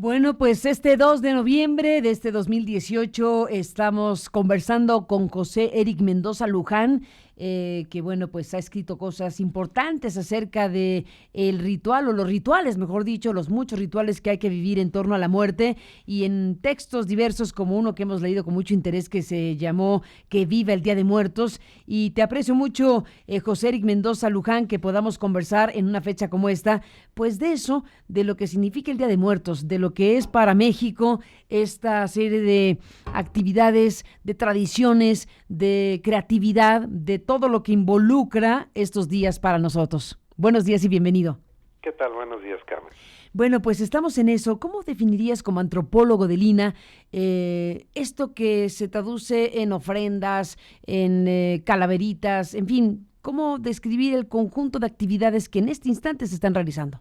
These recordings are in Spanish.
Bueno, pues este 2 de noviembre de este 2018 estamos conversando con José Eric Mendoza Luján, que bueno, pues ha escrito cosas importantes acerca de el ritual o los rituales, mejor dicho, los muchos rituales que hay que vivir en torno a la muerte y en textos diversos como uno que hemos leído con mucho interés que se llamó Que viva el Día de Muertos. Y te aprecio mucho, José Eric Mendoza Luján, que podamos conversar en una fecha como esta, pues de eso, de lo que significa el Día de Muertos, de lo que es para México esta serie de actividades, de tradiciones, de creatividad, de todo lo que involucra estos días para nosotros. Buenos días y bienvenido. ¿Qué tal? Buenos días, Carmen. Bueno, pues estamos en eso. ¿Cómo definirías como antropólogo de Lina esto que se traduce en ofrendas, en calaveritas, en fin? ¿Cómo describir el conjunto de actividades que en este instante se están realizando?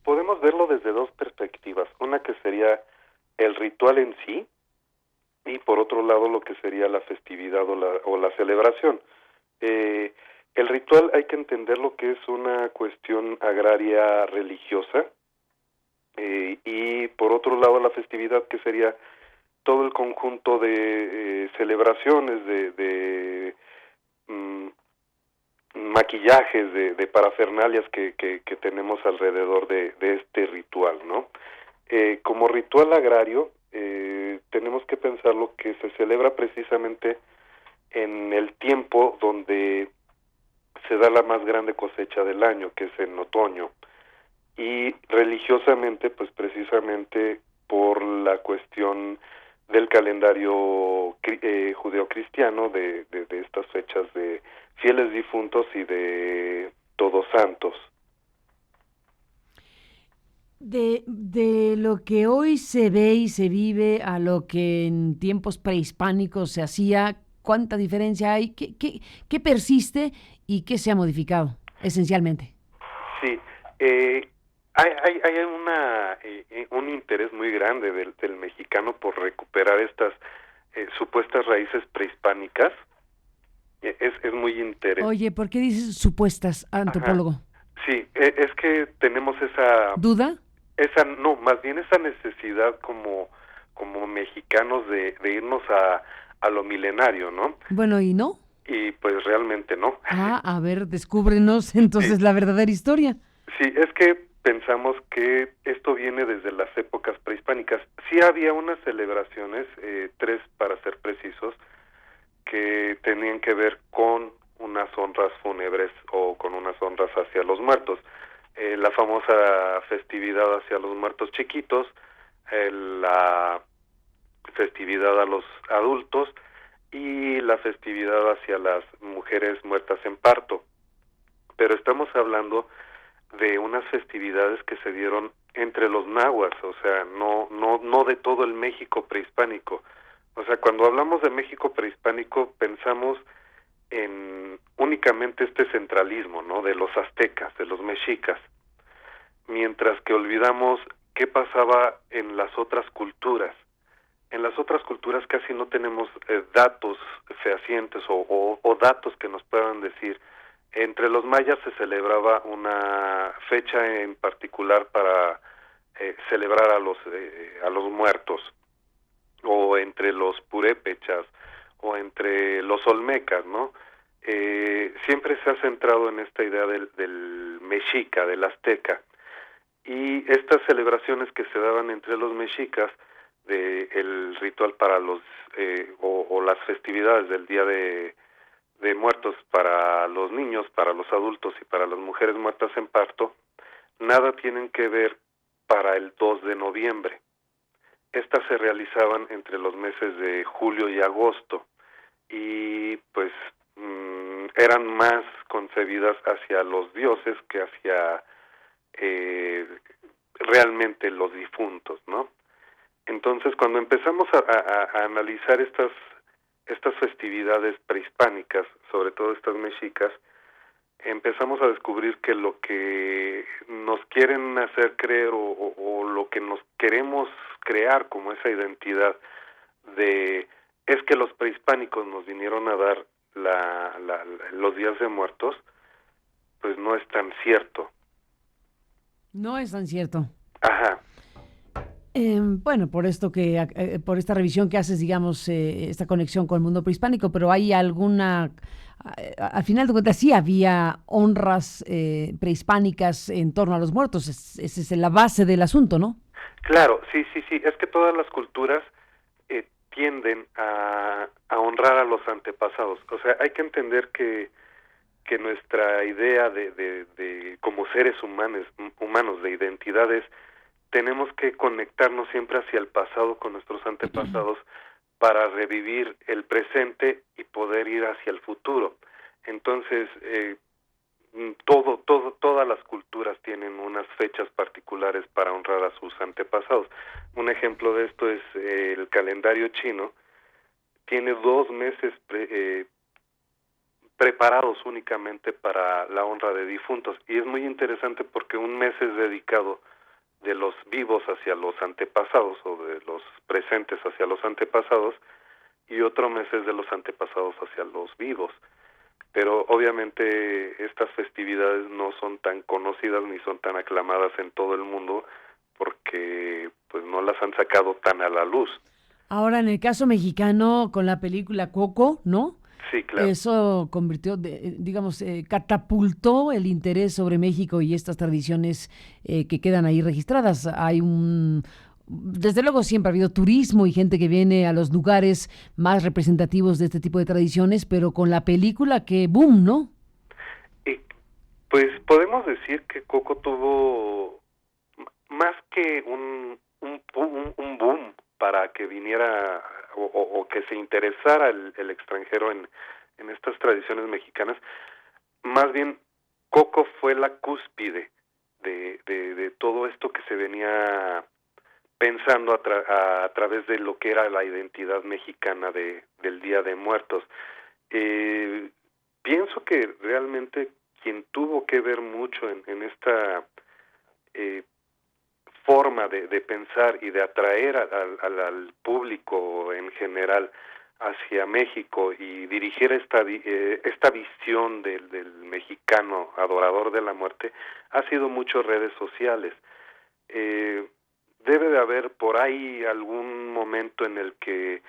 Podemos verlo desde dos perspectivas. Una que sería el ritual en sí y por otro lado lo que sería la festividad o la celebración. El ritual hay que entender lo que es una cuestión agraria religiosa y por otro lado la festividad que sería todo el conjunto de celebraciones, de maquillajes, de parafernalias que tenemos alrededor de este ritual, ¿no? Como ritual agrario, tenemos que pensar lo que se celebra precisamente en el tiempo donde se da la más grande cosecha del año, que es en otoño, y religiosamente, pues precisamente por la cuestión del calendario judeocristiano de estas fechas de fieles difuntos y de todos santos. De lo que hoy se ve y se vive a lo que en tiempos prehispánicos se hacía, ¿cuánta diferencia hay? ¿Qué persiste y qué se ha modificado esencialmente? Sí, hay un interés muy grande del mexicano por recuperar estas supuestas raíces prehispánicas. Es muy interesante. Oye, ¿por qué dices supuestas, Ajá. antropólogo? Sí, es que tenemos ¿Duda? no, más bien esa necesidad como mexicanos de irnos a lo milenario, ¿no? Bueno, ¿y no? Y pues realmente no. Ah, a ver, descúbrenos Sí, entonces la verdadera historia. sí, es que pensamos que esto viene desde las épocas prehispánicas. Sí había unas celebraciones, tres para ser precisos, que tenían que ver con unas honras fúnebres o con unas honras hacia los muertos. La famosa festividad hacia los muertos chiquitos, la festividad a los adultos y la festividad hacia las mujeres muertas en parto. Pero estamos hablando de unas festividades que se dieron entre los náhuatl, o sea, no de todo el México prehispánico. O sea, cuando hablamos de México prehispánico pensamos en únicamente este centralismo, ¿no? De los aztecas, de los mexicas, mientras que olvidamos qué pasaba en las otras culturas. En las otras culturas casi no tenemos datos fehacientes o datos que nos puedan decir. Entre los mayas se celebraba una fecha en particular para celebrar a los muertos, o entre los purépechas, o entre los olmecas, ¿no? Siempre se ha centrado en esta idea del mexica, del azteca, y estas celebraciones que se daban entre los mexicas, el ritual para los o las festividades del Día de Muertos para los niños, para los adultos y para las mujeres muertas en parto, nada tienen que ver para el 2 de noviembre. Estas se realizaban entre los meses de julio y agosto y pues eran más concebidas hacia los dioses que hacia realmente los difuntos, ¿no? Entonces, cuando empezamos a analizar estas festividades prehispánicas, sobre todo estas mexicas, empezamos a descubrir que lo que nos quieren hacer creer o lo que nos queremos crear como esa identidad de es que los prehispánicos nos vinieron a dar los días de muertos, pues no es tan cierto. No es tan cierto. Ajá. Bueno, por esto por esta revisión que haces, digamos, esta conexión con el mundo prehispánico, pero hay al final de cuentas sí había honras prehispánicas en torno a los muertos, esa es la base del asunto, ¿no? Claro, sí, sí, sí, es que todas las culturas tienden a honrar a los antepasados. O sea, hay que entender que nuestra idea de como seres humanos de identidades, tenemos que conectarnos siempre hacia el pasado con nuestros antepasados para revivir el presente y poder ir hacia el futuro. Entonces, todas las culturas tienen unas fechas particulares para honrar a sus antepasados. Un ejemplo de esto es el calendario chino. Tiene 2 meses preparados únicamente para la honra de difuntos, y es muy interesante porque un mes es dedicado de los vivos hacia los antepasados o de los presentes hacia los antepasados, y otro mes es de los antepasados hacia los vivos. Pero obviamente estas festividades no son tan conocidas ni son tan aclamadas en todo el mundo porque pues no las han sacado tan a la luz. Ahora, en el caso mexicano, con la película Coco, ¿no? Sí, claro. Eso convirtió, digamos, catapultó el interés sobre México y estas tradiciones que quedan ahí registradas. Desde luego siempre ha habido turismo y gente que viene a los lugares más representativos de este tipo de tradiciones, pero con la película que boom, ¿no? Y pues podemos decir que Coco tuvo más que un boom para que viniera o que se interesara el extranjero en estas tradiciones mexicanas. Más bien, Coco fue la cúspide de todo esto que se venía pensando a través de lo que era la identidad mexicana del Día de Muertos. Eh, Pienso que realmente quien tuvo que ver mucho en esta eh, forma de pensar y de atraer al público en general hacia México y dirigir esta visión del mexicano adorador de la muerte ha sido mucho redes sociales. Eh, Debe de haber por ahí algún momento en el que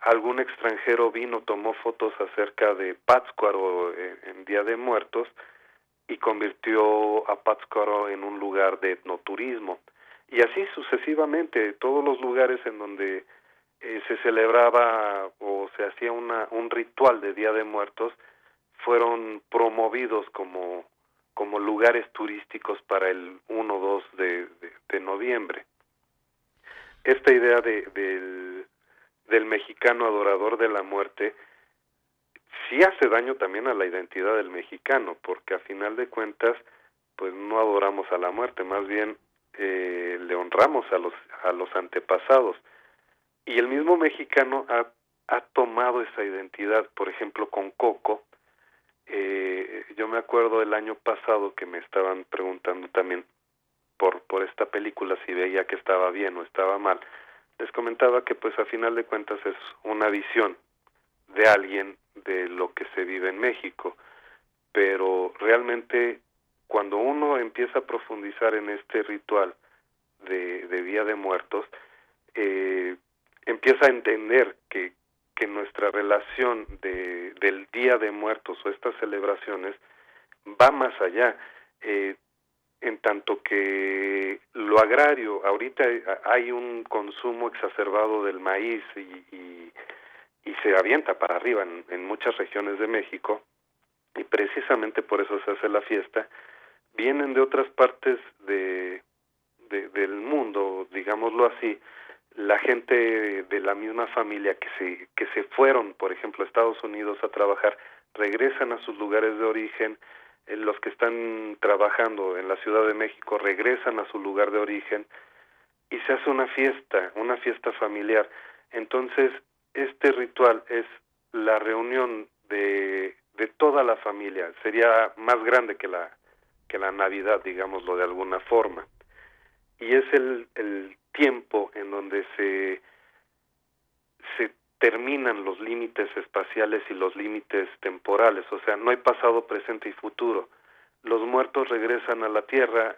algún extranjero vino, tomó fotos acerca de Pátzcuaro en Día de Muertos y convirtió a Pátzcuaro en un lugar de etnoturismo. Y así sucesivamente, todos los lugares en donde se celebraba o se hacía un ritual de Día de Muertos fueron promovidos como lugares turísticos para el 1-2 de noviembre. Esta idea del mexicano adorador de la muerte sí hace daño también a la identidad del mexicano, porque a final de cuentas pues no adoramos a la muerte, más bien le honramos a los antepasados. Y el mismo mexicano ha tomado esa identidad, por ejemplo con Coco. Yo me acuerdo el año pasado que me estaban preguntando también por esta película si veía que estaba bien o estaba mal. Les comentaba que pues a final de cuentas es una visión de alguien de lo que se vive en México, pero realmente cuando uno empieza a profundizar en este ritual de Día de Muertos, empieza a entender que nuestra relación del Día de Muertos o estas celebraciones va más allá, en tanto que lo agrario, ahorita hay un consumo exacerbado del maíz y se avienta para arriba en muchas regiones de México, y precisamente por eso se hace la fiesta. Vienen de otras partes del mundo, digámoslo así, la gente de la misma familia que se fueron, por ejemplo, a Estados Unidos a trabajar, regresan a sus lugares de origen. Los que están trabajando en la Ciudad de México regresan a su lugar de origen y se hace una fiesta familiar. Entonces, este ritual es la reunión de toda la familia, sería más grande que la Navidad, digámoslo de alguna forma. Y es el tiempo en donde se terminan los límites espaciales y los límites temporales, o sea, no hay pasado, presente y futuro. Los muertos regresan a la tierra,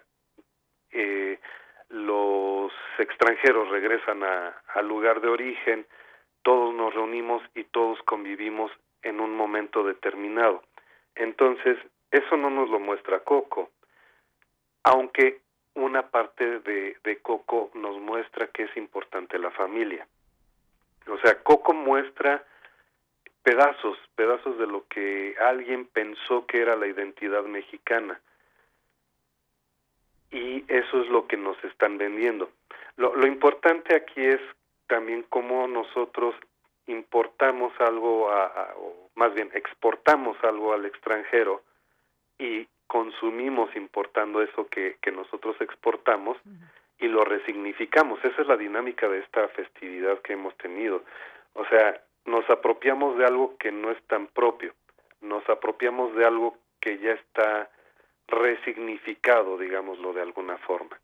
los extranjeros regresan al lugar de origen, todos nos reunimos y todos convivimos en un momento determinado. Entonces, eso no nos lo muestra Coco, aunque una parte de Coco nos muestra que es importante la familia. O sea, Coco muestra pedazos de lo que alguien pensó que era la identidad mexicana. Y eso es lo que nos están vendiendo. Lo importante aquí es también cómo nosotros importamos algo, o más bien exportamos algo al extranjero y consumimos importando eso que nosotros exportamos y lo resignificamos. Esa es la dinámica de esta festividad que hemos tenido. O sea, nos apropiamos de algo que no es tan propio, nos apropiamos de algo que ya está resignificado, digámoslo de alguna forma.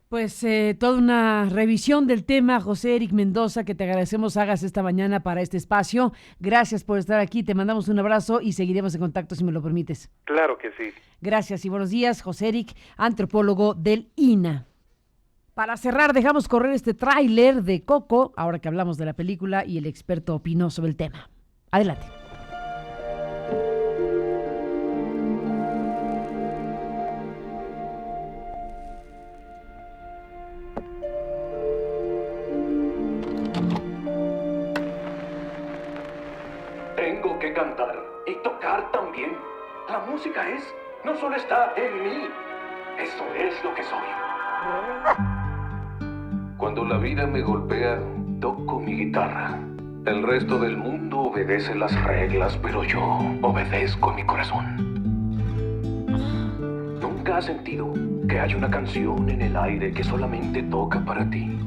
Pues toda una revisión del tema, José Eric Mendoza, que te agradecemos hagas esta mañana para este espacio. Gracias por estar aquí, te mandamos un abrazo y seguiremos en contacto si me lo permites. Claro que sí. Gracias y buenos días, José Eric, antropólogo del INA. Para cerrar, dejamos correr este tráiler de Coco, ahora que hablamos de la película y el experto opinó sobre el tema. Adelante. Tengo que cantar y tocar también. La música no solo está en mí, eso es lo que soy. Cuando la vida me golpea, toco mi guitarra. El resto del mundo obedece las reglas, pero yo obedezco mi corazón. ¿Nunca has sentido que hay una canción en el aire que solamente toca para ti?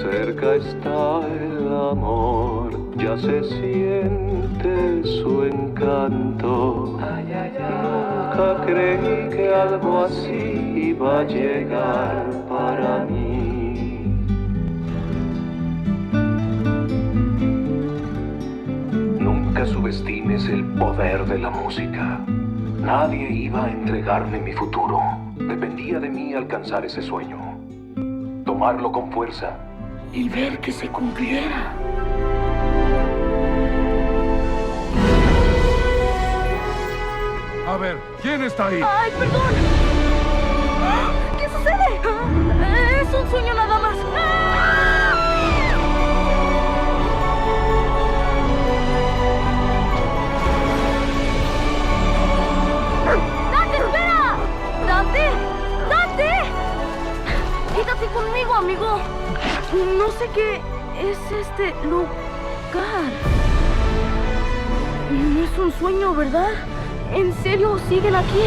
Cerca está el amor, ya se siente su encanto. Ay, ay, ay. Nunca creí que algo así iba a llegar para mí. Nunca subestimes el poder de la música. Nadie iba a entregarme mi futuro. Dependía de mí alcanzar ese sueño. Tomarlo con fuerza y ver que se cumpliera. A ver, ¿quién está ahí? ¡Ay, perdón! ¿Qué sucede? Es un sueño nada más. ¡Dante, espera! ¡Dante! ¡Dante! Quédate conmigo, amigo. No sé qué es este lugar. No es un sueño, ¿verdad? ¿En serio siguen aquí?